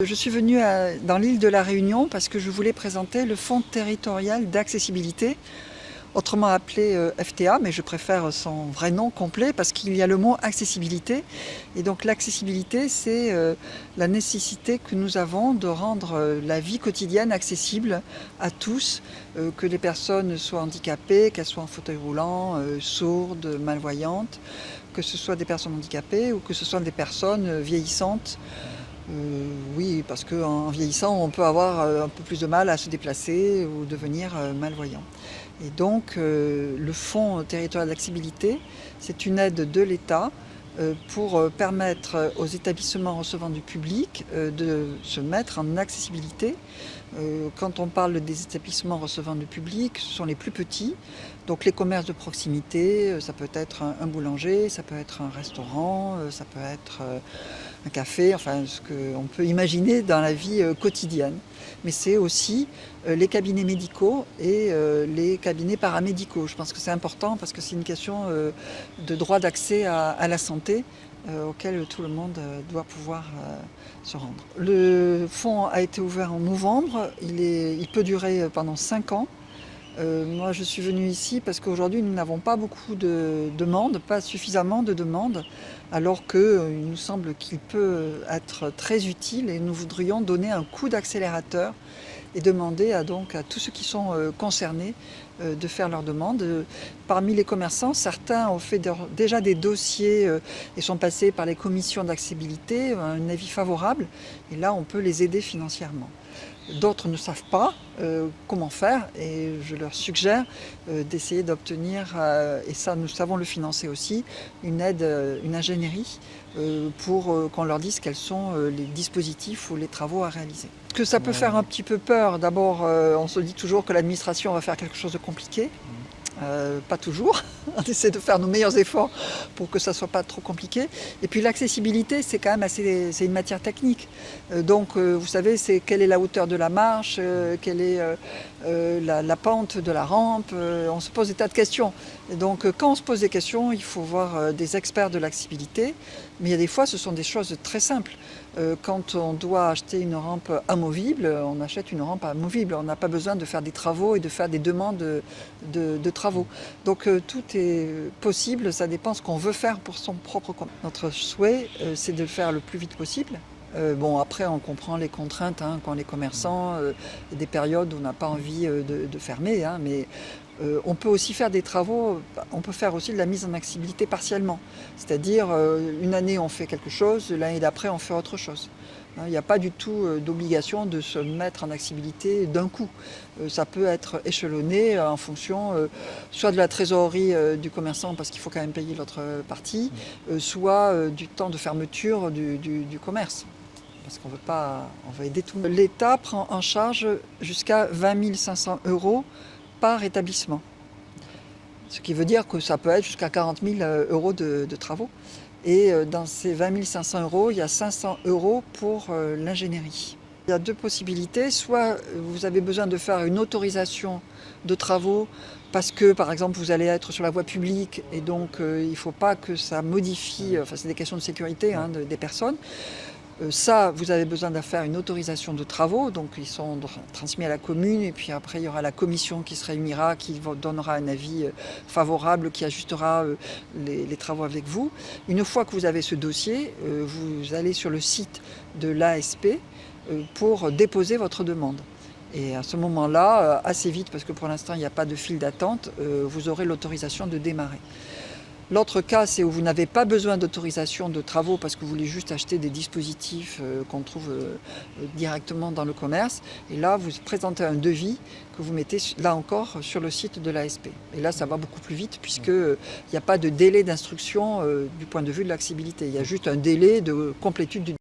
Je suis venue dans l'île de la Réunion parce que je voulais présenter le Fonds territorial d'accessibilité, autrement appelé FTA, mais je préfère son vrai nom complet parce qu'il y a le mot accessibilité. Et donc l'accessibilité, c'est la nécessité que nous avons de rendre la vie quotidienne accessible à tous, que les personnes soient handicapées, qu'elles soient en fauteuil roulant, sourdes, malvoyantes, que ce soit des personnes handicapées ou que ce soit des personnes vieillissantes. Oui, parce qu'en vieillissant, on peut avoir un peu plus de mal à se déplacer ou devenir malvoyant. Et donc, le Fonds territorial d'accessibilité, c'est une aide de l'État pour permettre aux établissements recevant du public de se mettre en accessibilité. Quand on parle des établissements recevant du public, ce sont les plus petits, donc les commerces de proximité, ça peut être un boulanger, ça peut être un restaurant, ça peut être un café, enfin ce qu'on peut imaginer dans la vie quotidienne. Mais c'est aussi les cabinets médicaux et les cabinets paramédicaux. Je pense que c'est important parce que c'est une question de droit d'accès à la santé auquel tout le monde doit pouvoir se rendre. Le fonds a été ouvert en novembre, il peut durer pendant 5 ans. Moi je suis venue ici parce qu'aujourd'hui nous n'avons pas beaucoup de demandes, pas suffisamment de demandes, alors qu'il nous semble qu'il peut être très utile et nous voudrions donner un coup d'accélérateur et demander à tous ceux qui sont concernés de faire leurs demandes. Parmi les commerçants, certains ont fait déjà des dossiers et sont passés par les commissions d'accessibilité, un avis favorable, et là on peut les aider financièrement. D'autres ne savent pas comment faire et je leur suggère d'essayer d'obtenir, et ça nous savons le financer aussi, une aide, une ingénierie pour qu'on leur dise quels sont les dispositifs ou les travaux à réaliser. Que ça peut faire un petit peu peur, d'abord on se dit toujours que l'administration va faire quelque chose de compliqué. Pas toujours, on essaie de faire nos meilleurs efforts pour que ça ne soit pas trop compliqué. Et puis l'accessibilité, c'est quand même c'est une matière technique. Donc vous savez, c'est quelle est la hauteur de la marche, quelle est la pente de la rampe, on se pose des tas de questions. Et donc quand on se pose des questions, il faut voir des experts de l'accessibilité, mais il y a des fois ce sont des choses très simples. Quand on doit acheter une rampe amovible, on achète une rampe amovible. On n'a pas besoin de faire des travaux et de faire des demandes de travaux. Donc tout est possible, ça dépend ce qu'on veut faire pour son propre compte. Notre souhait, c'est de le faire le plus vite possible. Bon, après, on comprend les contraintes quand les commerçants, des périodes où on n'a pas envie de fermer, mais on peut aussi faire des travaux, on peut faire aussi de la mise en accessibilité partiellement. C'est-à-dire, une année on fait quelque chose, l'année d'après on fait autre chose. Il n'y a pas du tout d'obligation de se mettre en accessibilité d'un coup. Ça peut être échelonné en fonction soit de la trésorerie du commerçant, parce qu'il faut quand même payer l'autre partie, soit du temps de fermeture du commerce. Parce qu'on veut aider tout le monde. L'État prend en charge jusqu'à 20 500 € par établissement. Ce qui veut dire que ça peut être jusqu'à 40 000 € de travaux. Et dans ces 20 500 €, il y a 500 € pour l'ingénierie. Il y a deux possibilités. Soit vous avez besoin de faire une autorisation de travaux parce que, par exemple, vous allez être sur la voie publique et donc il ne faut pas que ça modifie, enfin c'est des questions de sécurité des personnes. Ça, vous avez besoin de faire une autorisation de travaux, donc ils sont transmis à la commune et puis après il y aura la commission qui se réunira, qui donnera un avis favorable, qui ajustera les travaux avec vous. Une fois que vous avez ce dossier, vous allez sur le site de l'ASP pour déposer votre demande. Et à ce moment-là, assez vite, parce que pour l'instant il n'y a pas de file d'attente, vous aurez l'autorisation de démarrer. L'autre cas, c'est où vous n'avez pas besoin d'autorisation de travaux parce que vous voulez juste acheter des dispositifs qu'on trouve directement dans le commerce. Et là, vous présentez un devis que vous mettez, là encore, sur le site de l'ASP. Et là, ça va beaucoup plus vite puisqu'il n'y a pas de délai d'instruction du point de vue de l'accessibilité. Il y a juste un délai de complétude du